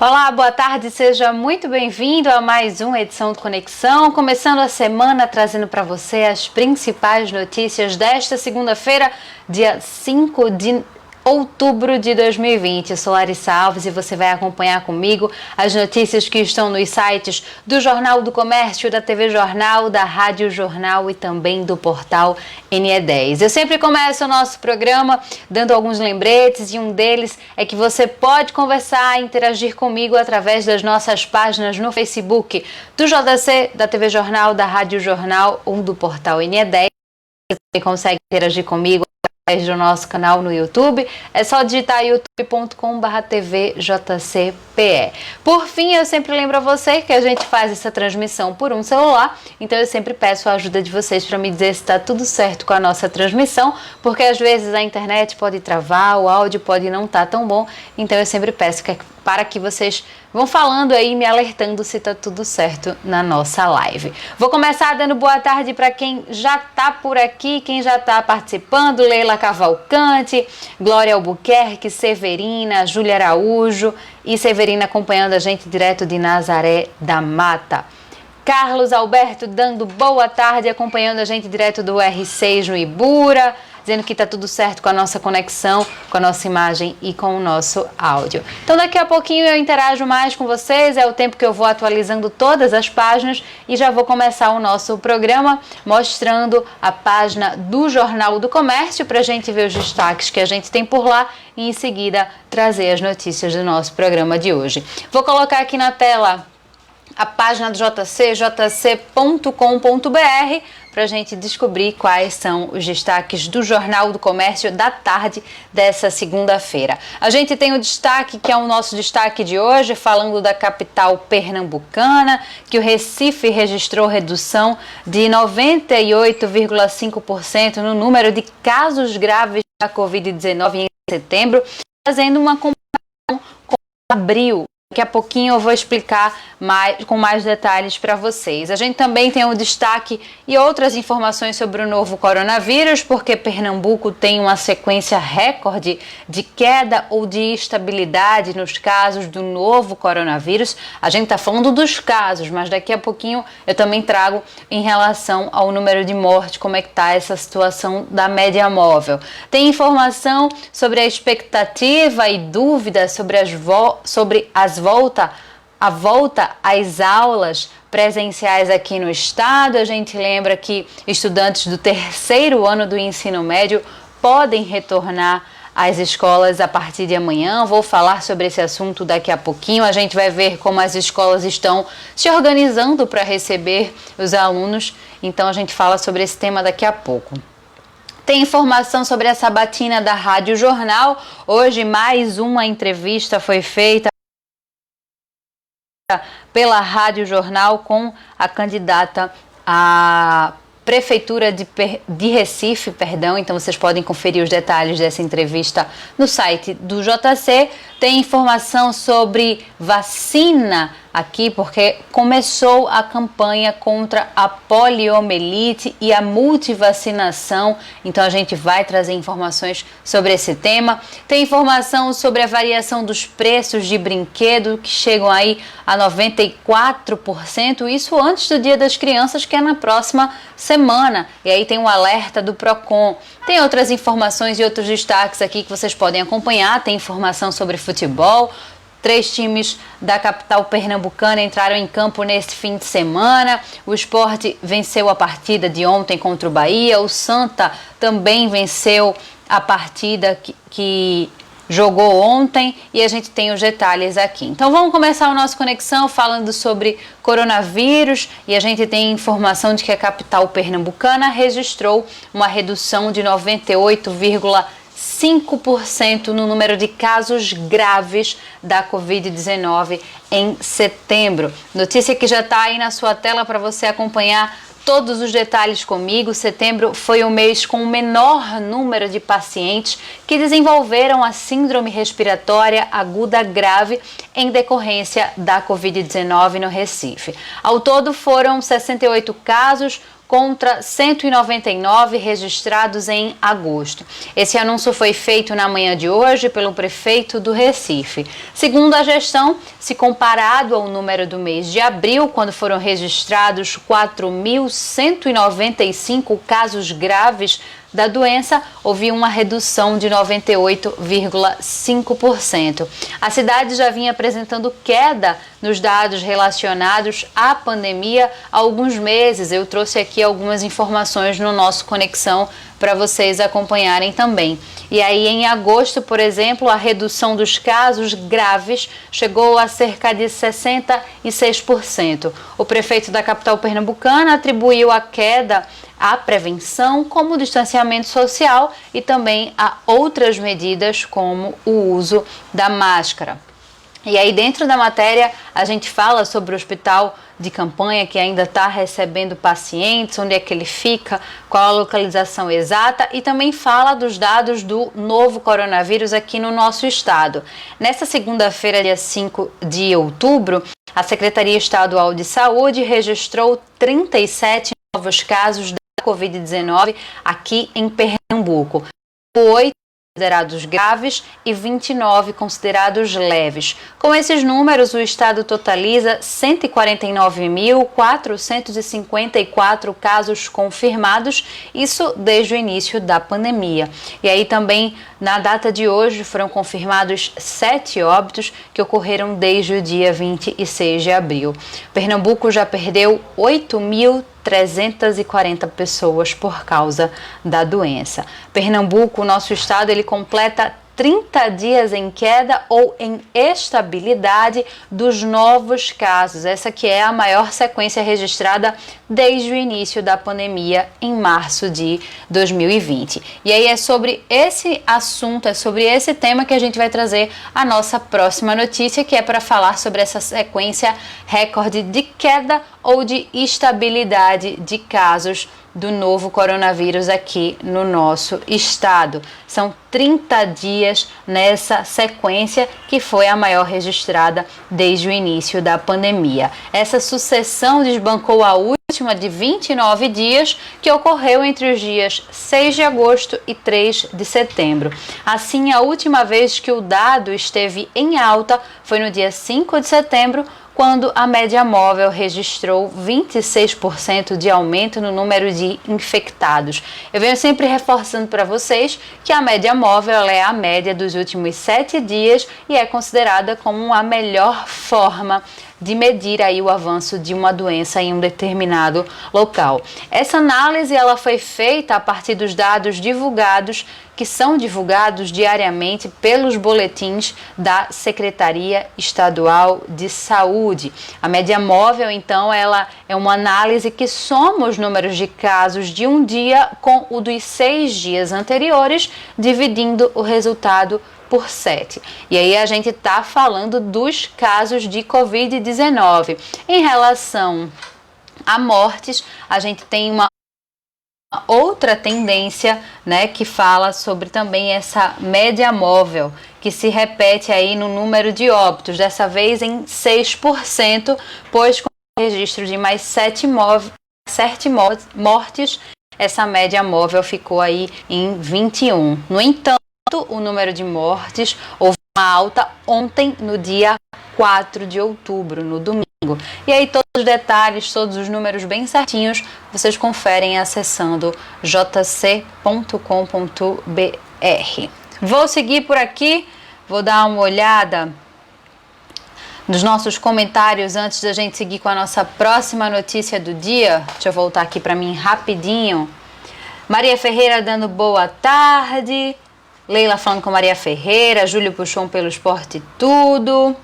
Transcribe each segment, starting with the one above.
Olá, boa tarde, seja muito bem-vindo a mais uma edição do Conexão, começando a semana trazendo para você as principais notícias desta segunda-feira, dia 5 de outubro de 2020. Eu sou Larissa Alves e você vai acompanhar comigo as notícias que estão nos sites do Jornal do Comércio, da TV Jornal, da Rádio Jornal e também do portal NE10. Eu sempre começo o nosso programa dando alguns lembretes e um deles é que você pode conversar e interagir comigo através das nossas páginas no Facebook do JC, da TV Jornal, da Rádio Jornal ou do portal NE10. Você também consegue interagir comigo através do nosso canal no YouTube, é só digitar youtube.com/tvjcpe. Por fim, eu sempre lembro a você que a gente faz essa transmissão por um celular, então eu sempre peço a ajuda de vocês para me dizer se está tudo certo com a nossa transmissão, porque às vezes a internet pode travar, o áudio pode não estar tão bom, então eu sempre peço para que vocês vão falando aí, me alertando se está tudo certo na nossa live. Vou começar dando boa tarde para quem já está por aqui, quem já está participando: Leila Cavalcante, Glória Albuquerque, Severina, Júlia Araújo e Severina acompanhando a gente direto de Nazaré da Mata. Carlos Alberto dando boa tarde, acompanhando a gente direto do R6 no Ibura, dizendo que está tudo certo com a nossa conexão, com a nossa imagem e com o nosso áudio. Então daqui a pouquinho eu interajo mais com vocês, é o tempo que eu vou atualizando todas as páginas e já vou começar o nosso programa mostrando a página do Jornal do Comércio para a gente ver os destaques que a gente tem por lá e em seguida trazer as notícias do nosso programa de hoje. Vou colocar aqui na tela a página do JC, jc.com.br, para a gente descobrir quais são os destaques do Jornal do Comércio da tarde dessa segunda-feira. A gente tem o destaque, que é o nosso destaque de hoje, falando da capital pernambucana, que o Recife registrou redução de 98,5% no número de casos graves da Covid-19 em setembro, fazendo uma comparação com abril. Daqui a pouquinho eu vou explicar com mais detalhes para vocês. A gente também tem um destaque e outras informações sobre o novo coronavírus, porque Pernambuco tem uma sequência recorde de queda ou de estabilidade nos casos do novo coronavírus. A gente está falando dos casos, mas daqui a pouquinho eu também trago em relação ao número de mortes, como é que está essa situação da média móvel. Tem informação sobre a expectativa e dúvidas sobre a volta às aulas presenciais aqui no estado. A gente lembra que estudantes do terceiro ano do ensino médio podem retornar às escolas a partir de amanhã. Vou falar sobre esse assunto daqui a pouquinho. A gente vai ver como as escolas estão se organizando para receber os alunos. Então a gente fala sobre esse tema daqui a pouco. Tem informação sobre a sabatina da Rádio Jornal. Hoje mais uma entrevista foi feita pela Rádio Jornal com a candidata à Prefeitura de Recife, então vocês podem conferir os detalhes dessa entrevista no site do JC. Tem informação sobre vacina aqui, porque começou a campanha contra a poliomielite e a multivacinação, então a gente vai trazer informações sobre esse tema. Tem informação sobre a variação dos preços de brinquedo, que chegam aí a 94%, isso antes do Dia das Crianças, que é na próxima semana, e aí tem um alerta do Procon. Tem outras informações e outros destaques aqui que vocês podem acompanhar. Tem informação sobre futebol. 3 times da capital pernambucana entraram em campo neste fim de semana. O Sport venceu a partida de ontem contra o Bahia. O Santa também venceu a partida que jogou ontem e a gente tem os detalhes aqui. Então vamos começar o nosso Conexão falando sobre coronavírus e a gente tem informação de que a capital pernambucana registrou uma redução de 98,5% no número de casos graves da Covid-19 em setembro. Notícia que já está aí na sua tela para você acompanhar todos os detalhes comigo. Setembro foi o mês com o menor número de pacientes que desenvolveram a síndrome respiratória aguda grave em decorrência da Covid-19 no Recife. Ao todo foram 68 casos, contra 199 registrados em agosto. Esse anúncio foi feito na manhã de hoje pelo prefeito do Recife. Segundo a gestão, se comparado ao número do mês de abril, quando foram registrados 4.195 casos graves da doença, houve uma redução de 98,5%. A cidade já vinha apresentando queda nos dados relacionados à pandemia há alguns meses. Eu trouxe aqui algumas informações no nosso Conexão para vocês acompanharem também. E aí, em agosto, por exemplo, a redução dos casos graves chegou a cerca de 66%. O prefeito da capital pernambucana atribuiu a queda à prevenção, como o distanciamento social, e também a outras medidas, como o uso da máscara. E aí, dentro da matéria, a gente fala sobre o hospital de campanha que ainda está recebendo pacientes, onde é que ele fica, qual a localização exata, e também fala dos dados do novo coronavírus aqui no nosso estado. Nesta segunda-feira, dia 5 de outubro, a Secretaria Estadual de Saúde registrou 37 novos casos da Covid-19 aqui em Pernambuco. 8 considerados graves e 29 considerados leves. Com esses números, o estado totaliza 149.454 casos confirmados, isso desde o início da pandemia. E aí também, na data de hoje, foram confirmados 7 óbitos que ocorreram desde o dia 26 de abril. Pernambuco já perdeu 8.340 pessoas por causa da doença. Pernambuco, nosso estado, ele completa 30 dias em queda ou em estabilidade dos novos casos. Essa que é a maior sequência registrada desde o início da pandemia em março de 2020. E aí é sobre esse assunto, é sobre esse tema que a gente vai trazer a nossa próxima notícia, que é para falar sobre essa sequência recorde de queda ou de estabilidade de casos do novo coronavírus aqui no nosso estado. São 30 dias nessa sequência que foi a maior registrada desde o início da pandemia. Essa sucessão desbancou a última de 29 dias que ocorreu entre os dias 6 de agosto e 3 de setembro. Assim, a última vez que o dado esteve em alta foi no dia 5 de setembro, quando a média móvel registrou 26% de aumento no número de infectados. Eu venho sempre reforçando para vocês que a média móvel é a média dos últimos 7 dias e é considerada como a melhor forma de medir aí o avanço de uma doença em um determinado local. Essa análise ela foi feita a partir dos dados divulgados, que são divulgados diariamente pelos boletins da Secretaria Estadual de Saúde. A média móvel, então, ela é uma análise que soma os números de casos de um dia com o dos 6 dias anteriores, dividindo o resultado por 7. E aí a gente está falando dos casos de Covid-19. Em relação a mortes, a gente tem uma outra tendência, né, que fala sobre também essa média móvel, que se repete aí no número de óbitos, dessa vez em 6%, pois com o registro de mais 7 mortes, essa média móvel ficou aí em 21. No entanto, o número de mortes houve uma alta ontem, no dia 4 de outubro, no domingo. E aí todos os detalhes, todos os números bem certinhos, vocês conferem acessando jc.com.br. Vou seguir por aqui, vou dar uma olhada nos nossos comentários antes da gente seguir com a nossa próxima notícia do dia. Deixa eu voltar aqui para mim rapidinho. Maria Ferreira dando boa tarde. Leila falando com Maria Ferreira, Júlio Puxon pelo esporte e tudo.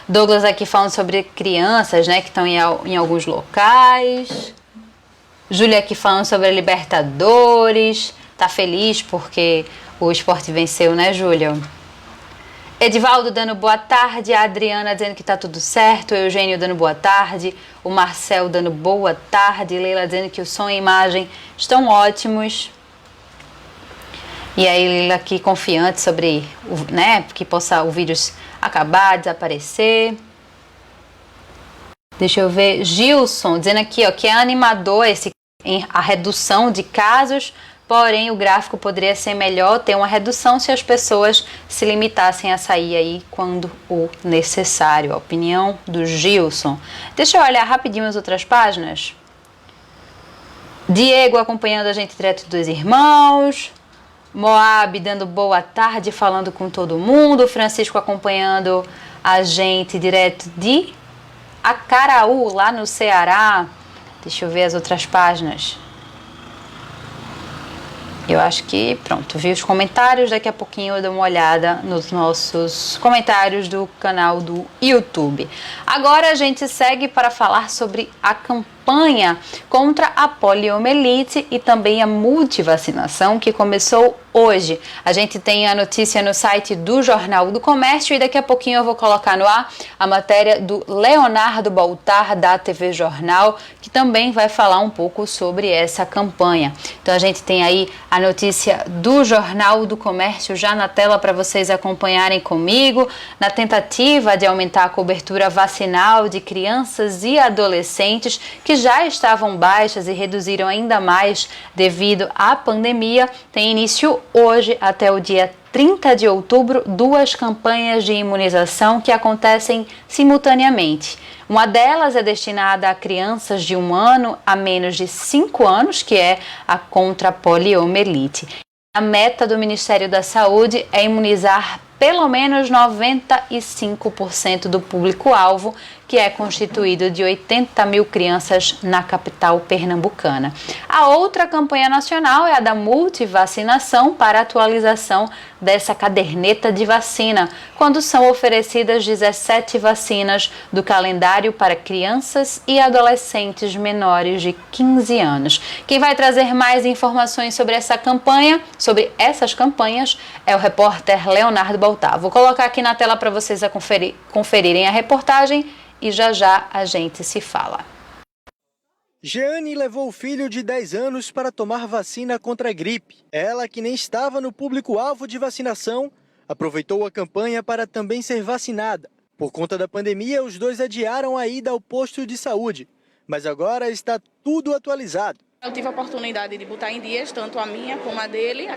Douglas aqui falando sobre crianças, né, que estão em alguns locais. Júlia aqui falando sobre a Libertadores. Tá feliz porque o esporte venceu, né, Júlia? Edivaldo dando boa tarde, a Adriana dizendo que tá tudo certo, o Eugênio dando boa tarde, o Marcel dando boa tarde, Leila dizendo que o som e a imagem estão ótimos. E aí ele aqui confiante sobre, né, que possa o vírus acabar, desaparecer. Deixa eu ver, Gilson, dizendo aqui, ó, que é animador a redução de casos, porém o gráfico poderia ser melhor, ter uma redução se as pessoas se limitassem a sair aí quando o necessário. A opinião do Gilson. Deixa eu olhar rapidinho as outras páginas. Diego acompanhando a gente direto dos irmãos. Moab dando boa tarde, falando com todo mundo. Francisco acompanhando a gente direto de Acaraú, lá no Ceará. Deixa eu ver as outras páginas. Eu acho que, pronto, vi os comentários. Daqui a pouquinho eu dou uma olhada nos nossos comentários do canal do YouTube. Agora a gente segue para falar sobre a campanha contra a poliomielite e também a multivacinação que começou hoje. A gente tem a notícia no site do Jornal do Comércio e daqui a pouquinho eu vou colocar no ar a matéria do Leonardo Baltar da TV Jornal, que também vai falar um pouco sobre essa campanha. Então a gente tem aí a notícia do Jornal do Comércio já na tela para vocês acompanharem comigo, na tentativa de aumentar a cobertura vacinal de crianças e adolescentes que já estavam baixas e reduziram ainda mais devido à pandemia. Tem início hoje até o dia 30 de outubro, 2 campanhas de imunização que acontecem simultaneamente. Uma delas é destinada a crianças de 1 ano a menos de 5 anos, que é a contra a poliomielite. A meta do Ministério da Saúde é imunizar pelo menos 95% do público-alvo, que é constituído de 80 mil crianças na capital pernambucana. A outra campanha nacional é a da multivacinação para atualização dessa caderneta de vacina, quando são oferecidas 17 vacinas do calendário para crianças e adolescentes menores de 15 anos. Quem vai trazer mais informações sobre essa campanha, sobre essas campanhas, é o repórter Leonardo Baltar. Vou colocar aqui na tela para vocês conferirem a reportagem e já já a gente se fala. Jeane levou o filho de 10 anos para tomar vacina contra a gripe. Ela, que nem estava no público-alvo de vacinação, aproveitou a campanha para também ser vacinada. Por conta da pandemia, os dois adiaram a ida ao posto de saúde, mas agora está tudo atualizado. Eu tive a oportunidade de botar em dias, tanto a minha como a dele, a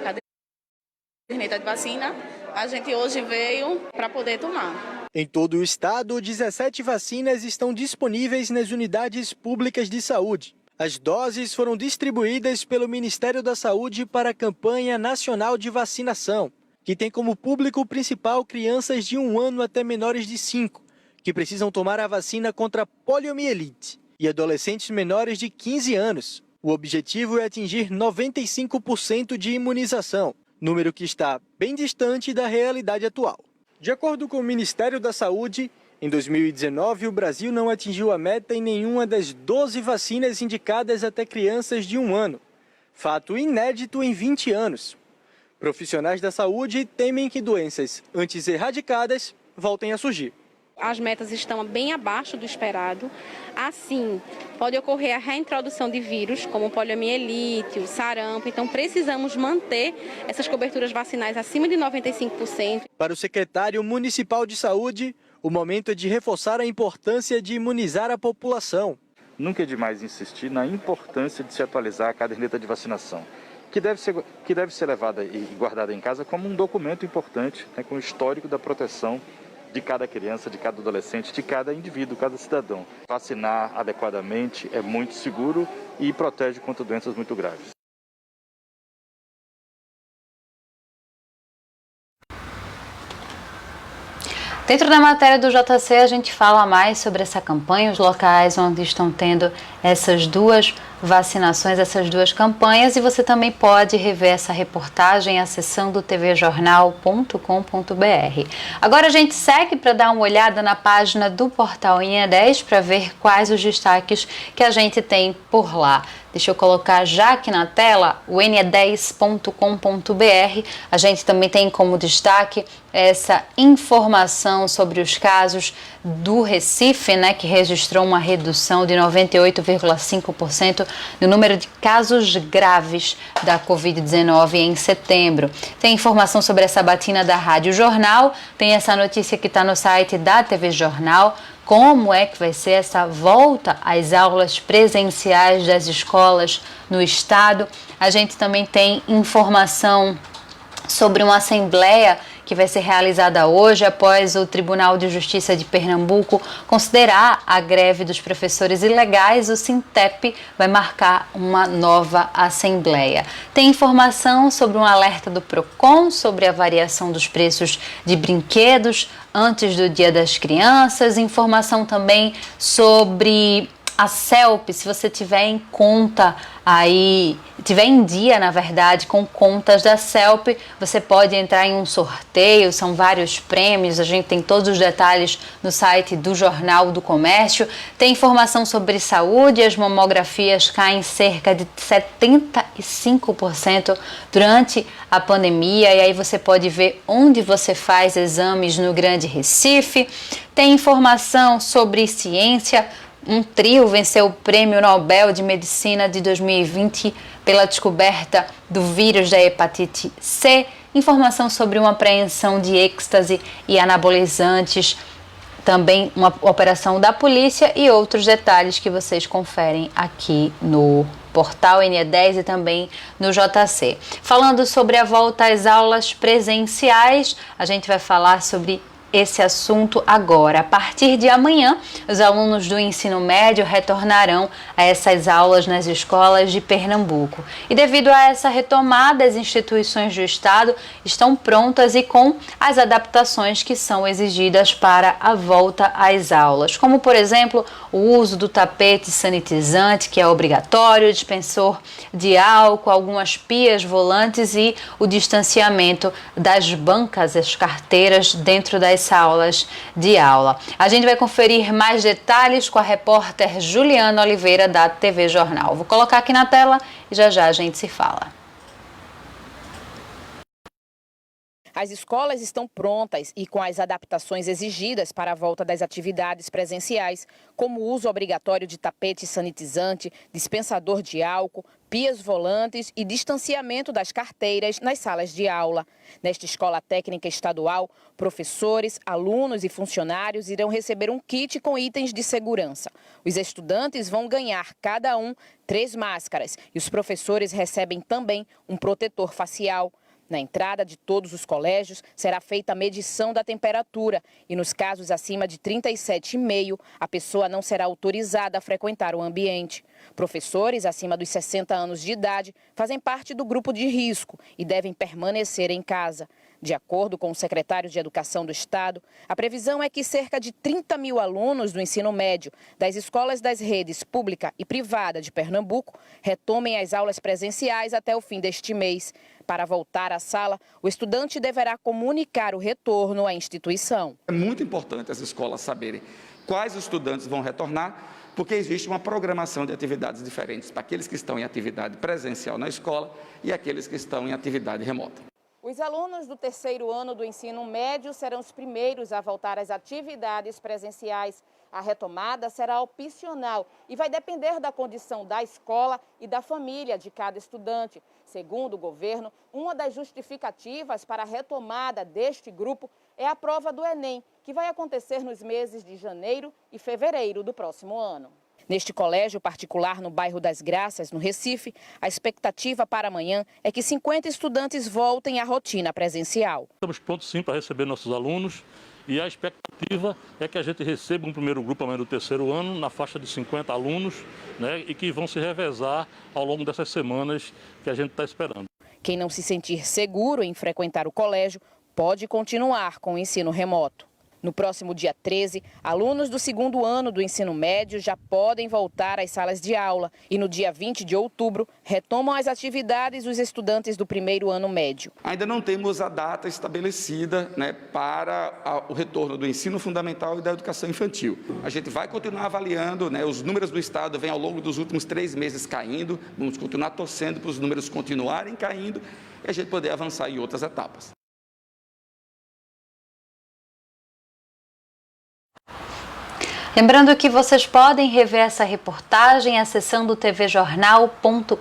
caderneta de vacina. A gente hoje veio para poder tomar. Em todo o estado, 17 vacinas estão disponíveis nas unidades públicas de saúde. As doses foram distribuídas pelo Ministério da Saúde para a campanha nacional de vacinação, que tem como público principal crianças de 1 ano até menores de 5, que precisam tomar a vacina contra a poliomielite, e adolescentes menores de 15 anos. O objetivo é atingir 95% de imunização, número que está bem distante da realidade atual. De acordo com o Ministério da Saúde, em 2019 o Brasil não atingiu a meta em nenhuma das 12 vacinas indicadas até crianças de 1 ano. Fato inédito em 20 anos. Profissionais da saúde temem que doenças antes erradicadas voltem a surgir. As metas estão bem abaixo do esperado. Assim, pode ocorrer a reintrodução de vírus, como o poliomielite, o sarampo. Então, precisamos manter essas coberturas vacinais acima de 95%. Para o secretário municipal de saúde, o momento é de reforçar a importância de imunizar a população. Nunca é demais insistir na importância de se atualizar a caderneta de vacinação, que deve ser levada e guardada em casa como um documento importante, né, com o histórico da proteção de cada criança, de cada adolescente, de cada indivíduo, cada cidadão. Vacinar adequadamente é muito seguro e protege contra doenças muito graves. Dentro da matéria do JC, a gente fala mais sobre essa campanha, os locais onde estão tendo essas 2 vacinações, essas 2 campanhas, e você também pode rever essa reportagem acessando tvjornal.com.br. Agora a gente segue para dar uma olhada na página do portal INE10 para ver quais os destaques que a gente tem por lá. Deixa eu colocar já aqui na tela o ne10.com.br. A gente também tem como destaque essa informação sobre os casos do Recife, né, que registrou uma redução de 98,5% no número de casos graves da Covid-19 em setembro. Tem informação sobre essa batina da Rádio Jornal, tem essa notícia que está no site da TV Jornal, como é que vai ser essa volta às aulas presenciais das escolas no estado. A gente também tem informação sobre uma assembleia que vai ser realizada hoje após o Tribunal de Justiça de Pernambuco considerar a greve dos professores ilegais. O Sintep vai marcar uma nova assembleia. Tem informação sobre um alerta do Procon sobre a variação dos preços de brinquedos antes do Dia das Crianças. Informação também sobre a CELP, se você tiver em conta aí, tiver em dia, na verdade, com contas da CELP, você pode entrar em um sorteio, são vários prêmios, a gente tem todos os detalhes no site do Jornal do Comércio. Tem informação sobre saúde, as mamografias caem cerca de 75% durante a pandemia, e aí você pode ver onde você faz exames no Grande Recife. Tem informação sobre ciência. Um trio venceu o Prêmio Nobel de Medicina de 2020 pela descoberta do vírus da hepatite C. Informação sobre uma apreensão de êxtase e anabolizantes. Também uma operação da polícia e outros detalhes que vocês conferem aqui no portal NE10 e também no JC. Falando sobre a volta às aulas presenciais, a gente vai falar sobre esse assunto agora. A partir de amanhã, os alunos do ensino médio retornarão a essas aulas nas escolas de Pernambuco. E devido a essa retomada, as instituições do estado estão prontas e com as adaptações que são exigidas para a volta às aulas, como, por exemplo, o uso do tapete sanitizante, que é obrigatório, o dispensor de álcool, algumas pias volantes e o distanciamento das bancas, as carteiras dentro das aulas de aula. A gente vai conferir mais detalhes com a repórter Juliana Oliveira da TV Jornal. Vou colocar aqui na tela e já já a gente se fala. As escolas estão prontas e com as adaptações exigidas para a volta das atividades presenciais, como o uso obrigatório de tapete sanitizante, dispensador de álcool, pias volantes e distanciamento das carteiras nas salas de aula. Nesta escola técnica estadual, professores, alunos e funcionários irão receber um kit com itens de segurança. Os estudantes vão ganhar, cada um, 3 máscaras e os professores recebem também um protetor facial. Na entrada de todos os colégios será feita a medição da temperatura e nos casos acima de 37,5, a pessoa não será autorizada a frequentar o ambiente. Professores acima dos 60 anos de idade fazem parte do grupo de risco e devem permanecer em casa. De acordo com o secretário de Educação do Estado, a previsão é que cerca de 30 mil alunos do ensino médio das escolas das redes pública e privada de Pernambuco retomem as aulas presenciais até o fim deste mês. Para voltar à sala, o estudante deverá comunicar o retorno à instituição. É muito importante as escolas saberem quais estudantes vão retornar, porque existe uma programação de atividades diferentes para aqueles que estão em atividade presencial na escola e aqueles que estão em atividade remota. Os alunos do 3º ano do ensino médio serão os primeiros a voltar às atividades presenciais. A retomada será opcional e vai depender da condição da escola e da família de cada estudante. Segundo o governo, uma das justificativas para a retomada deste grupo é a prova do Enem, que vai acontecer nos meses de janeiro e fevereiro do próximo ano. Neste colégio particular no bairro das Graças, no Recife, a expectativa para amanhã é que 50 estudantes voltem à rotina presencial. Estamos prontos sim para receber nossos alunos e a expectativa é que a gente receba um primeiro grupo amanhã do 3º ano, na faixa de 50 alunos, e que vão se revezar ao longo dessas semanas que a gente está esperando. Quem não se sentir seguro em frequentar o colégio pode continuar com o ensino remoto. No próximo dia 13, alunos do 2º ano do ensino médio já podem voltar às salas de aula e no dia 20 de outubro retomam as atividades os estudantes do 1º ano médio. Ainda não temos a data estabelecida para o retorno do ensino fundamental e da educação infantil. A gente vai continuar avaliando, os números do estado vêm ao longo dos últimos 3 meses caindo, vamos continuar torcendo para os números continuarem caindo e a gente poder avançar em outras etapas. Lembrando que vocês podem rever essa reportagem acessando tvjornal.com.br.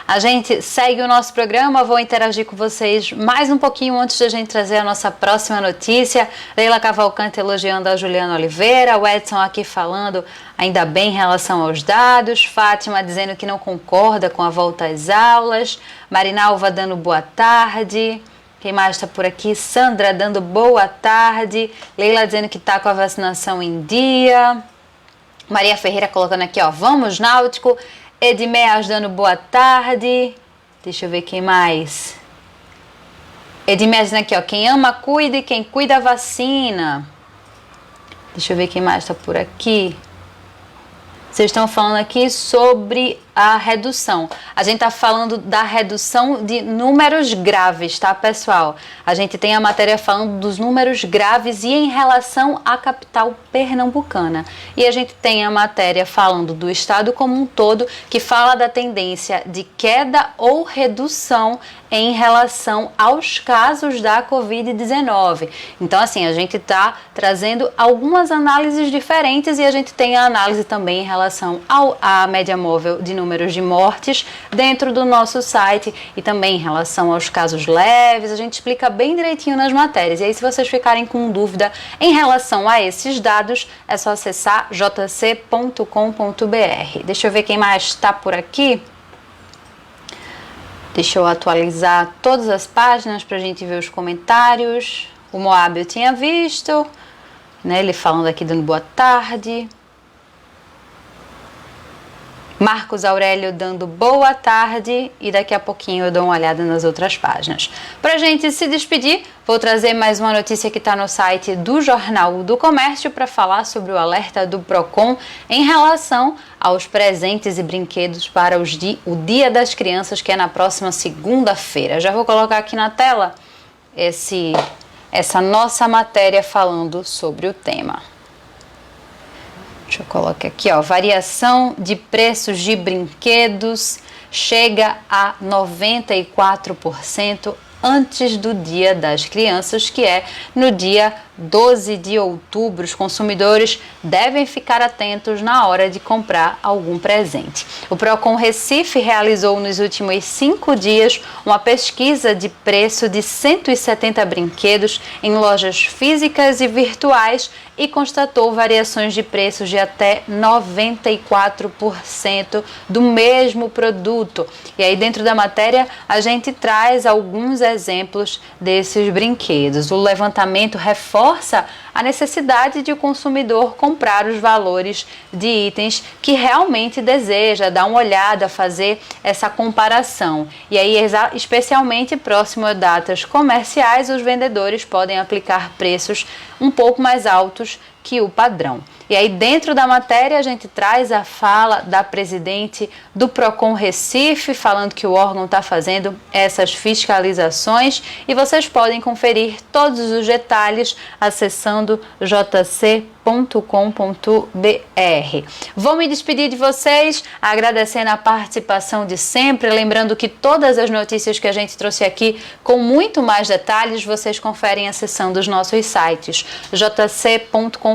A gente segue o nosso programa, vou interagir com vocês mais um pouquinho antes de a gente trazer a nossa próxima notícia. Leila Cavalcante elogiando a Juliana Oliveira, o Edson aqui falando ainda bem em relação aos dados, Fátima dizendo que não concorda com a volta às aulas, Marinalva dando boa tarde. Quem mais está por aqui? Sandra dando boa tarde. Leila dizendo que está com a vacinação em dia. Maria Ferreira colocando aqui, ó, vamos Náutico. Edmeas dando boa tarde. Deixa eu ver quem mais. Edmeas dizendo aqui, ó, quem ama cuida e quem cuida vacina. Deixa eu ver quem mais está por aqui. Vocês estão falando aqui sobre a redução. A gente está falando da redução de números graves, tá, pessoal? A gente tem a matéria falando dos números graves e em relação à capital pernambucana. E a gente tem a matéria falando do estado como um todo, que fala da tendência de queda ou redução em relação aos casos da Covid-19. Então, assim, a gente está trazendo algumas análises diferentes e a gente tem a análise também em relação à média móvel de números de mortes dentro do nosso site e também em relação aos casos leves. A gente explica bem direitinho nas matérias. E aí, se vocês ficarem com dúvida em relação a esses dados, é só acessar jc.com.br. Deixa eu ver quem mais está por aqui. Deixa eu atualizar todas as páginas para a gente ver os comentários. O Moab eu tinha visto, né? Ele falando aqui, dando boa tarde. Marcos Aurélio dando boa tarde e daqui a pouquinho eu dou uma olhada nas outras páginas. Para a gente se despedir, vou trazer mais uma notícia que está no site do Jornal do Comércio para falar sobre o alerta do Procon em relação aos presentes e brinquedos para o Dia das Crianças, que é na próxima segunda-feira. Já vou colocar aqui na tela essa nossa matéria falando sobre o tema. Deixa eu colocar aqui, ó, variação de preços de brinquedos chega a 94% antes do Dia das Crianças, que é no dia 12 de outubro. Os consumidores devem ficar atentos na hora de comprar algum presente. O Procon Recife realizou nos últimos 5 dias uma pesquisa de preço de 170 brinquedos em lojas físicas e virtuais e constatou variações de preços de até 94% do mesmo produto. E aí dentro da matéria a gente traz alguns exemplos desses brinquedos. O levantamento reforça a necessidade de o consumidor comprar os valores de itens que realmente deseja, dar uma olhada, fazer essa comparação. E aí, especialmente próximo a datas comerciais, os vendedores podem aplicar preços um pouco mais altos que o padrão. E aí dentro da matéria a gente traz a fala da presidente do Procon Recife, falando que o órgão está fazendo essas fiscalizações e vocês podem conferir todos os detalhes acessando jc.com.br. Vou me despedir de vocês, agradecendo a participação de sempre, lembrando que todas as notícias que a gente trouxe aqui com muito mais detalhes vocês conferem acessando os nossos sites jc.com.br,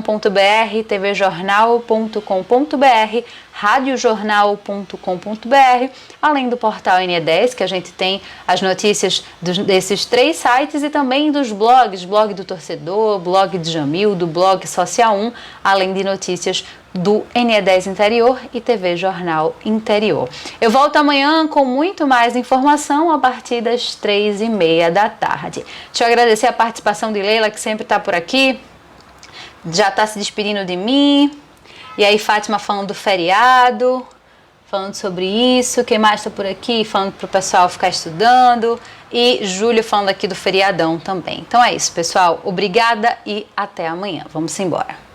tvjornal.com.br, radiojornal.com.br, além do portal NE10, que a gente tem as notícias desses 3 sites e também dos blogs, blog do torcedor, blog de Jamil, do blog Social 1, além de notícias do NE10 Interior e TV Jornal Interior. Eu volto amanhã com muito mais informação a partir das 3h30 da tarde. Deixa eu agradecer a participação de Leila, que sempre está por aqui, já está se despedindo de mim. E aí Fátima falando do feriado, falando sobre isso. Quem mais está por aqui? Falando para o pessoal ficar estudando. E Júlio falando aqui do feriadão também. Então é isso, pessoal. Obrigada e até amanhã. Vamos embora.